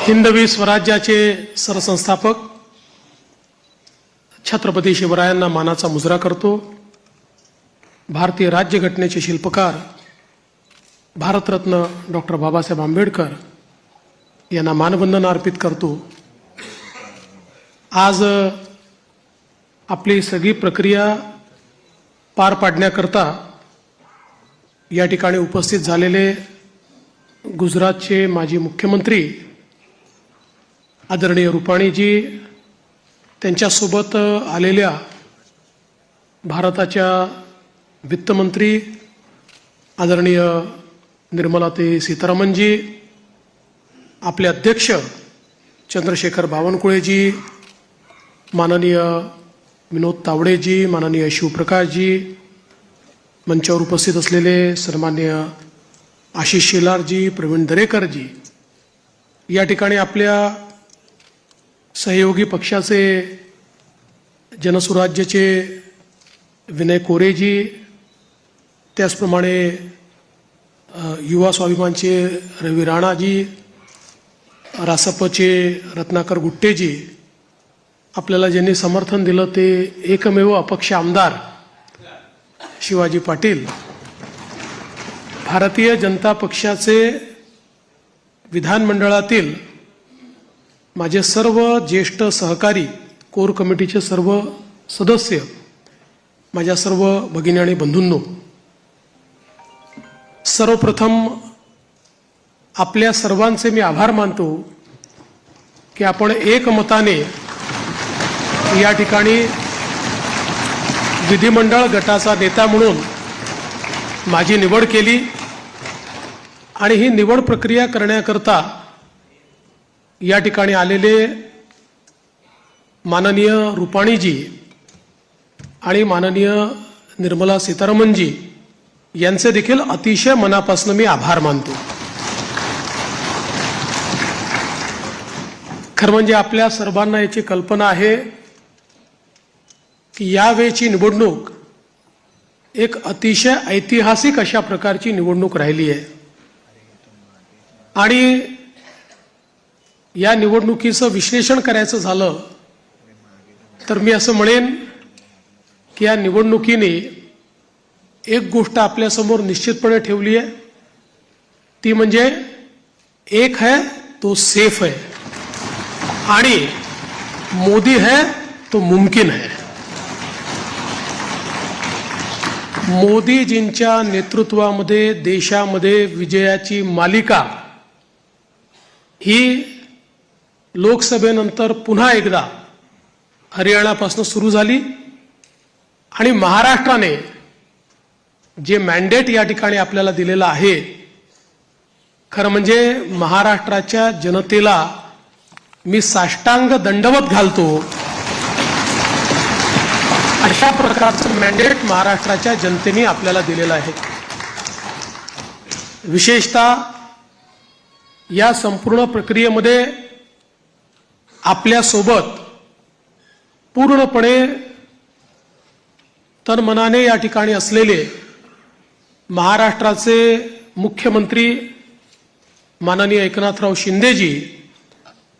हिंदवी स्वराज्याचे सरसंस्थापक छत्रपती शिवरायांना मानाचा मुजरा करतो। भारतीय राज्यघटनेचे शिल्पकार भारतरत्न डॉक्टर बाबासाहेब आंबेडकर यांना मानवंदना अर्पित करतो। आज आपली सगळी प्रक्रिया पार पाडण्याकरता या ठिकाणी उपस्थित झालेले गुजरातचे माजी मुख्यमंत्री आदरणीय रूपाणीजी, त्यांच्यासोबत आलेल्या भारताच्या वित्तमंत्री आदरणीय निर्मलाताई सीतारामनजी, आपले अध्यक्ष चंद्रशेखर बावनकुळेजी, माननीय विनोद तावडेजी, माननीय शिवप्रकाशजी, मंचावर उपस्थित असलेले सन्माननीय आशिष शेलारजी, प्रवीण दरेकरजी, या ठिकाणी आपल्या सहयोगी पक्षाचे जनसुराज्याचे विनय कोरेजी, त्याचप्रमाणे युवा स्वाभिमानचे रवी राणाजी, रासपचे रत्नाकर गुट्टेजी, आपल्याला ज्यांनी समर्थन दिलं ते एकमेव अपक्ष आमदार शिवाजी पाटील, भारतीय जनता पक्षाचे विधानमंडळातील माझे सर्व ज्येष्ठ सहकारी, कोर कमिटीचे सर्व सदस्य, माझ्या सर्व भगिनी आणि बंधूंनो, सर्वप्रथम आपल्या सर्वांचे मी आभार मानतो की आपण एकमताने या ठिकाणी विधिमंडळ गटाचा नेता म्हणून माझी निवड केली आणि ही निवड प्रक्रिया करण्याकरता या ठिकाणी आलेले माननीय रूपाणीजी आणि माननीय निर्मला सीतारामनजी यांचे देखील अतिशय मनापासून मी आभार मानतो। खरं म्हणजे आपल्या सर्वांना याची कल्पना आहे की यावेळची निवडणूक एक अतिशय ऐतिहासिक अशा प्रकारची निवडणूक राहिली आहे आणि या निवडणुकीचं विश्लेषण करायचं झालं तर मी असं म्हणेन की या निवडणुकीने एक गोष्ट आपल्यासमोर निश्चितपणे ठेवली आहे, ती म्हणजे एक है तो सेफ है आणि मोदी है तो मुमकिन है। मोदीजींच्या नेतृत्वामध्ये देशामध्ये विजयाची मालिका ही लोकसभेनंतर पुन्हा एकदा हरियाणापासून सुरू झाली आणि महाराष्ट्राने जे मॅन्डेट या ठिकाणी आपल्याला दिलेलं आहे, खरं म्हणजे महाराष्ट्राच्या जनतेला मी साष्टांग दंडवत घालतो, अशा प्रकारचं मॅन्डेट महाराष्ट्राच्या जनतेने आपल्याला दिलेलं आहे। विशेषतः या संपूर्ण प्रक्रियेमध्ये आपल्यासोबत पूर्णपणे तनमनाने या ठिकाणी असलेले महाराष्ट्राचे मुख्यमंत्री माननीय एकनाथराव शिंदेजी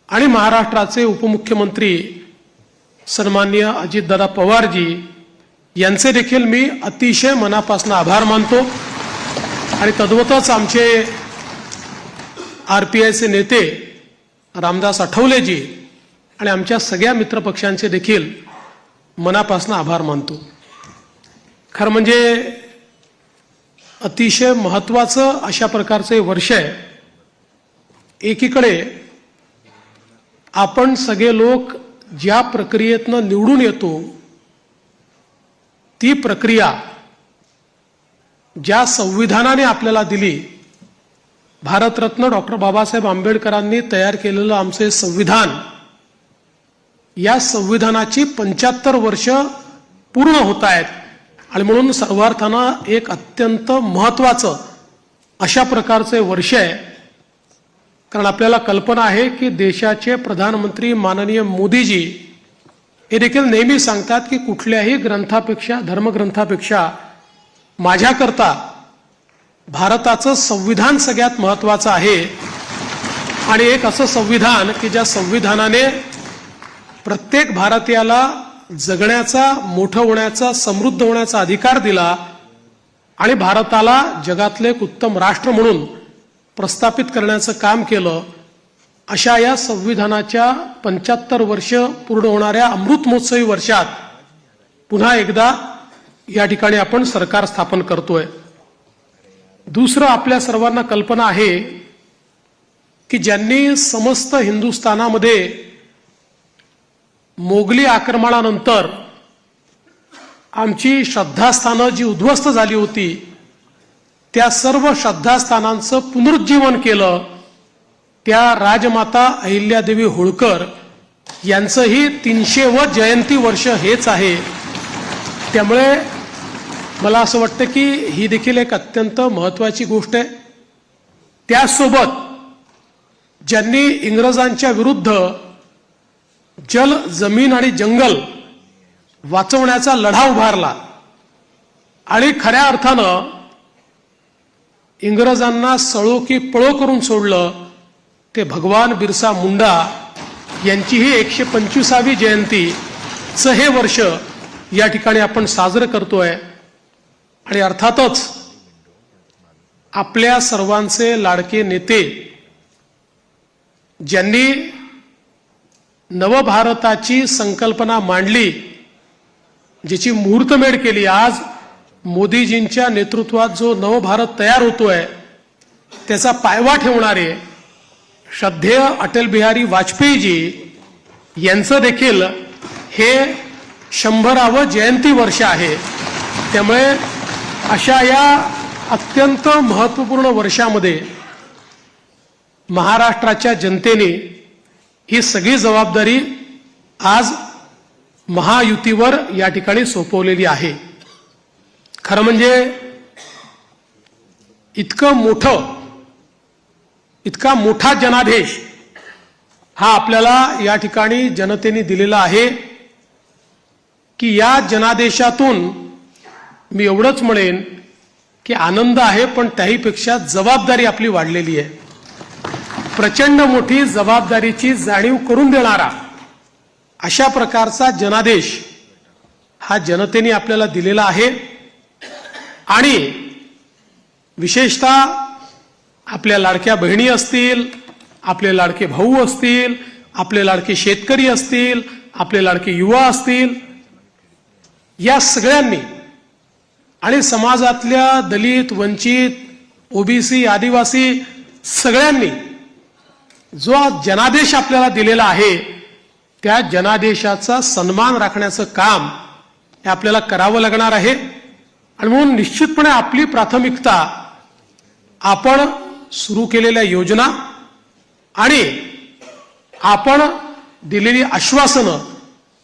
आणि महाराष्ट्राचे उपमुख्यमंत्री सन्माननीय अजितदादा पवारजी यांचे देखील मी अतिशय मनापासून आभार मानतो आणि तद्वतच आमचे आरपीआयचे नेते रामदास आठवलेजी आणि आमच्या सगळ्या मित्रपक्षांचे देखील मनापासून आभार मानतो। खरं म्हणजे अतिशय महत्त्वाचं अशा प्रकारचे वर्ष आहे। एकीकडे आपण सगळे लोक ज्या प्रक्रियेतनं निवडून येतो, ती प्रक्रिया ज्या संविधानाने आपल्याला दिली, भारतरत्न डॉक्टर बाबासाहेब आंबेडकरांनी तयार केलेलं आमचे संविधान, या संविधानाची 75 वर्ष पूर्ण होत आहेत आणि म्हणून सर्वार्थानं एक अत्यंत महत्त्वाचं अशा प्रकारचे वर्ष आहे। कारण आपल्याला कल्पना आहे की देशाचे प्रधानमंत्री माननीय मोदीजी हे देखील नेहमी सांगतात की कुठल्याही ग्रंथापेक्षा, धर्मग्रंथापेक्षा माझ्याकरता भारताचं संविधान सगळ्यात महत्त्वाचं आहे आणि एक असं संविधान की ज्या संविधानाने प्रत्येक भारतीयाला जगण्याचा, मोठं होण्याचा, समृद्ध होण्याचा अधिकार दिला आणि भारताला जगातले एक उत्तम राष्ट्र म्हणून प्रस्थापित करण्याचं काम केलं. अशा या संविधानाच्या 75 वर्ष पूर्ण होणाऱ्या अमृत महोत्सवी वर्षात पुन्हा एकदा या ठिकाणी आपण सरकार स्थापन करतोय. दुसरं, आपल्या सर्वांना कल्पना आहे की ज्यांनी समस्त हिंदुस्थानामध्ये मोगली आक्रमणानंतर आमची श्रद्धास्थानं जी उद्ध्वस्त झाली होती त्या सर्व श्रद्धास्थानांचं पुनरुज्जीवन केलं. त्या राजमाता अहिल्यादेवी होळकर यांचंही 300व जयंती वर्ष हेच आहे. त्यामुळे मला असं वाटतं की ही देखील एक अत्यंत महत्त्वाची गोष्ट आहे. त्यासोबत ज्यांनी इंग्रजांच्या विरुद्ध जल, जमीन आणि जंगल वाचवण्याचा लढा उभारला आणि खऱ्या अर्थानं इंग्रजांना सळो की पळो करून सोडलं, ते भगवान बिरसा मुंडा यांचीही 125वी जयंतीचं हे वर्ष या ठिकाणी आपण साजरं करतोय. आणि अर्थातच आपल्या सर्वांचे लाडके नेते ज्यांनी नवभारताची संकल्पना मांडली, ज्याची मुहूर्तमेढ केली, आज मोदीजींच्या नेतृत्वात जो नवभारत तयार होतोय त्याचा पायवा ठेवणारे श्रद्धेय अटल बिहारी वाजपेयीजी यांचं देखील हे 100वे जयंती वर्ष आहे. त्यामुळे अशा या अत्यंत महत्त्वपूर्ण वर्षामध्ये महाराष्ट्राच्या जनतेने ही सगळी जबाबदारी आज महायुतीवर या ठिकाणी सोपवलेली आहे. खरं म्हणजे इतका मोठा जनादेश हा आपल्याला या ठिकाणी जनतेने दिलेला आहे की या जनादेशातून मी एवढंच म्हणेन की आनंद आहे, पण त्याहीपेक्षा जबाबदारी आपली वाढलेली आहे. प्रचंड मोठी जबाबदारीची जाणीव करून देणारा अशा प्रकारचा जनादेश हा जनतेने आपल्याला दिलेला आहे. आणि विशेषतः आपल्या लाडक्या बहिणी असतील, आपले लाडके भाऊ असतील, आपले लाडके शेतकरी असतील, आपले लाडके युवा असतील, या सगळ्यांनी आणि समाजातल्या दलित, वंचित, ओबीसी, आदिवासी सगळ्यांनी जो जनादेश आपल्याला दिलेला आहे त्या जनादेशाचा सन्मान राखण्याचं काम हे आपल्याला करावं लागणार आहे. आणि म्हणून निश्चितपणे आपली प्राथमिकता आपण सुरू केलेल्या योजना आणि आपण दिलेली आश्वासनं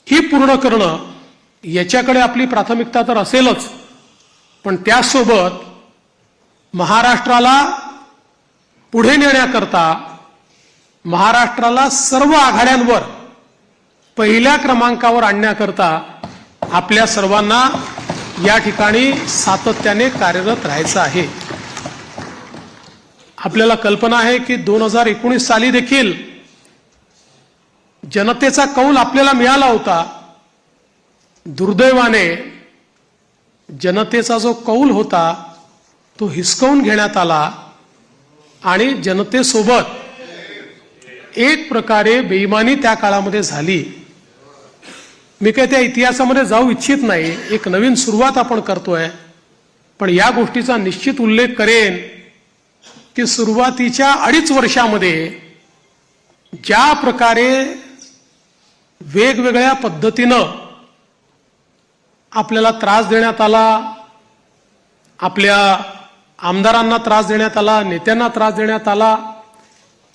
ही पूर्ण करणं याच्याकडे आपली प्राथमिकता तर असेलच, पण त्यासोबत महाराष्ट्राला पुढे नेण्याकरता, महाराष्ट्राला सर्व आघाड्यांवर पहिल्या क्रमांकावर आणण्याकरता आपल्या सर्वांना या ठिकाणी सातत्याने कार्यरत राहायचं आहे. आपल्याला कल्पना आहे की 2019 साली देखील जनतेचा कौल आपल्याला मिळाला होता. दुर्दैवाने जनतेचा जो कौल होता तो हिसकावून घेण्यात आला आणि जनतेसोबत एक प्रकारे बेईमानी त्या काळामध्ये झाली. मी काही त्या इतिहासामध्ये जाऊ इच्छित नाही, एक नवीन सुरुवात आपण करतोय, पण या गोष्टीचा निश्चित उल्लेख करेन की सुरुवातीच्या 2.5 वर्षामध्ये ज्या प्रकारे वेगवेगळ्या पद्धतीनं आपल्याला त्रास देण्यात आला, आपल्या आमदारांना त्रास देण्यात आला, नेत्यांना त्रास देण्यात आला,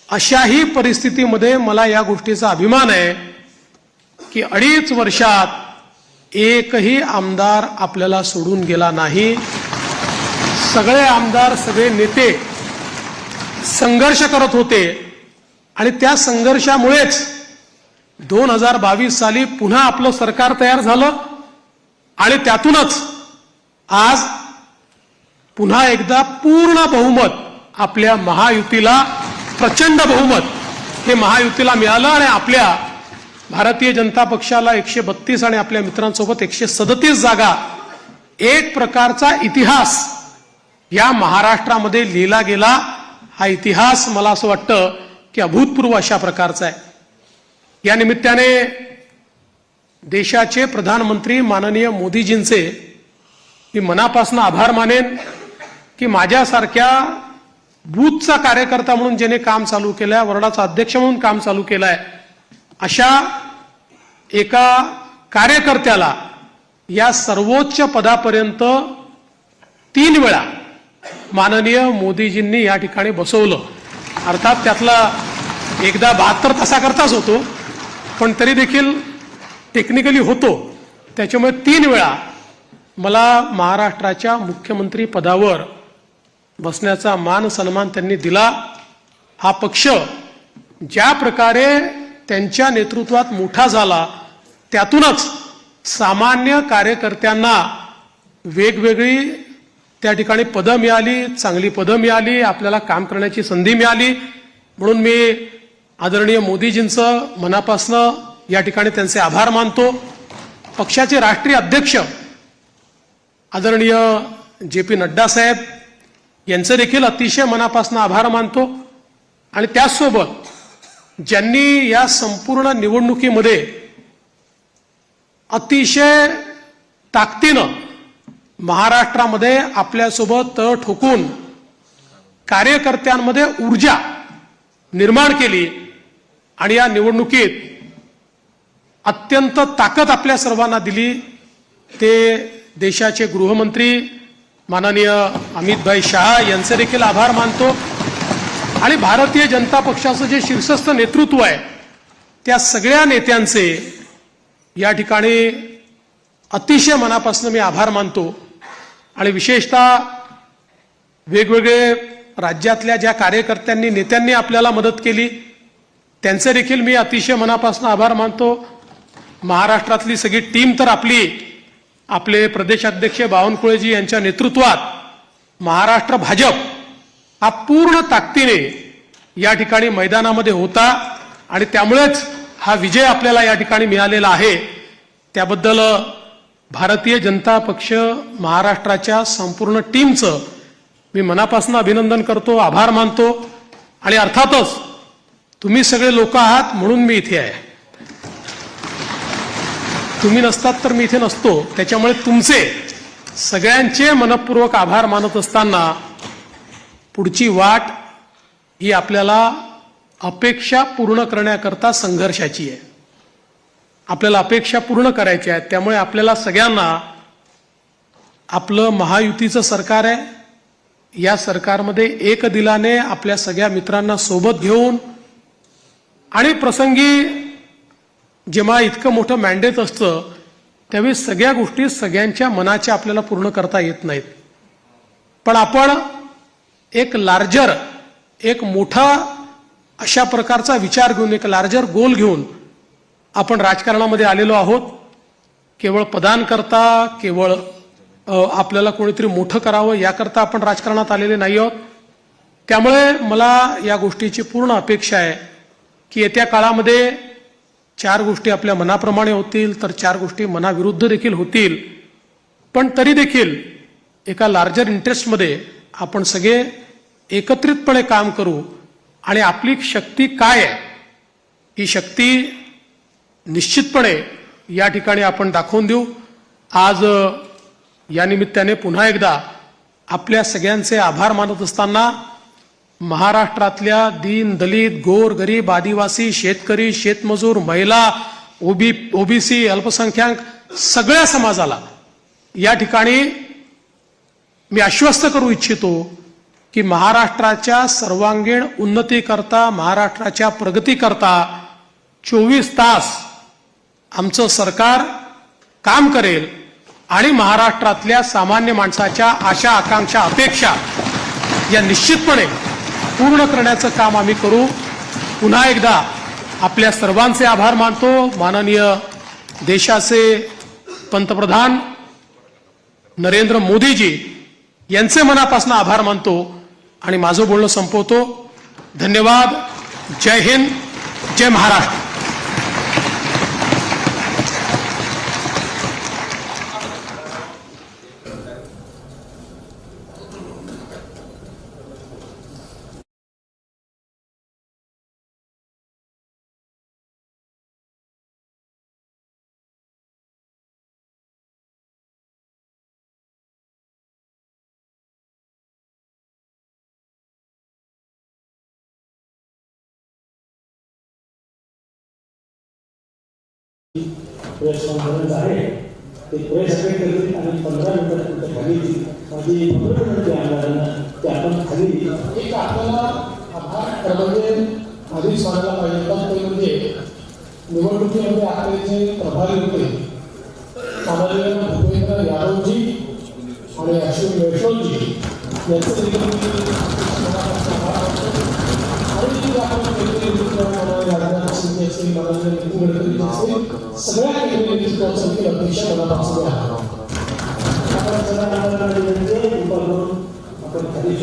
अशाही परिस्थितीमध्ये मला या गोष्टीचा अभिमान आहे की 2.5 वर्षात एकही आमदार आपल्याला सोडून गेला नाही. सगळे आमदार, सगळे नेते संघर्ष करत होते आणि त्या संघर्षामुळेच 2022 साली पुन्हा आपलं सरकार तयार झालं आणि त्यातूनच आज पुन्हा एकदा पूर्ण बहुमत आपल्या महायुतीला, प्रचंड बहुमत हे महायुतीला मिळालं आणि आपल्या भारतीय जनता पक्षाला 132 आणि आपल्या मित्रांसोबत 137 जागा, एक प्रकारचा इतिहास या महाराष्ट्रामध्ये लिहिला गेला. हा इतिहास मला असं वाटतं की अभूतपूर्व अशा प्रकारचा आहे. या निमित्ताने देशाचे प्रधानमंत्री माननीय मोदीजींचे मी मनापासून आभार मानेन की माझ्यासारख्या बूथचा कार्यकर्ता म्हणून ज्याने काम चालू केलंय, वर्डाचा अध्यक्ष म्हणून काम चालू केलंय, अशा एका कार्यकर्त्याला या सर्वोच्च पदापर्यंत 3 वेळा माननीय मोदीजींनी या ठिकाणी बसवलं. अर्थात त्यातला एकदा 72 तासाकरताच होतो, पण तरी देखील टेक्निकली होतो. त्याच्यामुळे 3 वेळा मला महाराष्ट्राच्या मुख्यमंत्री पदावर बसण्याचा मान सन्मान त्यांनी दिला. हा पक्ष ज्या प्रकारे त्यांच्या नेतृत्वात मोठा झाला, त्यातूनच सामान्य कार्यकर्त्यांना वेगवेगळी त्या ठिकाणी पदं मिळाली, चांगली पदं मिळाली, आपल्याला काम करण्याची संधी मिळाली. म्हणून मी आदरणीय मोदीजींचं मनापासून या ठिकाणी त्यांचे आभार मानतो. पक्षाचे राष्ट्रीय अध्यक्ष आदरणीय JP नड्डा साहेब यांचे देखील अतिशय मनापासून आभार मानतो. आणि त्याचसोबत ज्यांनी या संपूर्ण निवडणुकीमध्ये अतिशय ताकदीनं महाराष्ट्रामध्ये आपल्यासोबत तळ ठोकून कार्यकर्त्यांमध्ये ऊर्जा निर्माण केली आणि या निवडणुकीत अत्यंत ताकद आपल्या सर्वांना दिली, ते देशाचे गृहमंत्री माननीय अमितभाई शहा यांचे देखील आभार मानतो. आणि भारतीय जनता पक्षाचं जे शीर्षस्थ नेतृत्व आहे, त्या सगळ्या नेत्यांचे या ठिकाणी अतिशय मनापासून मी आभार मानतो. आणि विशेषतः वेगवेगळे राज्यातल्या ज्या कार्यकर्त्यांनी, नेत्यांनी आपल्याला मदत केली, त्यांचे देखील मी अतिशय मनापासून आभार मानतो. महाराष्ट्रातली सगळी टीम तर आपले प्रदेशाध्यक्ष बावनकुळेजी यांच्या नेतृत्वात महाराष्ट्र भाजप हा पूर्ण ताकदीने या ठिकाणी मैदानामध्ये होता आणि त्यामुळेच हा विजय आपल्याला या ठिकाणी मिळालेला आहे. त्याबद्दल भारतीय जनता पक्ष महाराष्ट्राच्या संपूर्ण टीमचं मी मनापासून अभिनंदन करतो, आभार मानतो. आणि अर्थातच तुम्ही सगळे लोक आहात म्हणून मी इथे आहे. तुम्ही नसतात तर मी इथे नसतो. त्याच्यामुळे तुमचे सगळ्यांचे मनपूर्वक आभार मानत असताना पुढची वाट ही आपल्याला अपेक्षा पूर्ण करण्याकरता संघर्षाची आहे. आपल्याला अपेक्षा पूर्ण करायची आहेत. त्यामुळे आपल्याला सगळ्यांना आपलं महायुतीचं सरकार आहे, या सरकारमध्ये एक दिलाने आपल्या सगळ्या मित्रांना सोबत घेऊन आणि प्रसंगी जेव्हा इतकं मोठं मॅन्डेट असतं त्यावेळी सगळ्या गोष्टी सगळ्यांच्या मनाच्या आपल्याला पूर्ण करता येत नाहीत. पण आपण एक लार्जर, एक मोठा अशा प्रकारचा विचार घेऊन, एक लार्जर गोल घेऊन आपण राजकारणामध्ये आलेलो आहोत. केवळ पदांकरता, केवळ आपल्याला कोणीतरी मोठं करावं याकरता आपण राजकारणात आलेले नाही आहोत. त्यामुळे मला या गोष्टीची पूर्ण अपेक्षा आहे की येत्या काळामध्ये 4 गोष्टी आपल्या मनाप्रमाणे होतील, तर 4 गोष्टी मनाविरुद्ध देखील होतील. पण तरी देखील एका लार्जर इंटरेस्टमध्ये आपण सगळे एकत्रितपणे काम करू आणि आपली शक्ती काय आहे ही शक्ती निश्चितपणे या ठिकाणी आपण दाखवून देऊ. आज या निमित्ताने पुन्हा एकदा आपल्या सगळ्यांचे आभार मानत असताना महाराष्ट्रातल्या दीन, दलित, गोर, गरीब, आदिवासी, शेतकरी, शेतमजूर, महिला, ओबीसी, अल्पसंख्याक सगळ्या समाजाला या ठिकाणी मी आश्वस्त करू इच्छितो की महाराष्ट्राच्या सर्वांगीण उन्नतीकरता, महाराष्ट्राच्या प्रगतीकरता 24 तास आमचं सरकार काम करेल आणि महाराष्ट्रातल्या सामान्य माणसाच्या आशा, आकांक्षा, अपेक्षा या निश्चितपणे पूर्ण करण्याचं काम आम्ही करू. पुन्हा एकदा आपल्या सर्वांचे आभार मानतो. माननीय देशाचे पंतप्रधान नरेंद्र मोदीजी यांचे मनापासून आभार मानतो आणि माझं बोलणं संपवतो. धन्यवाद. जय हिंद, जय महाराष्ट्र. प्रेस कॉन्फरन्स आहे ते प्रेस अटेंड करतील आणि 15 मिनिटात खाली माझी 15 मिनिटे आमदारांना ते आपण खाली एक आपल्याला आभार म्हणजे आधीच मानायला पाहिजे तर ते म्हणजे निवडणुकीमध्ये आपले जे प्रभारी होते सामान्य भूपेंद्र यादवजी आणि अश्विन वैष्णवजी यांचं देखील सगळ्या केंद्रीय नेतृत्वाचे अध्यक्ष पदापासून आपण खाली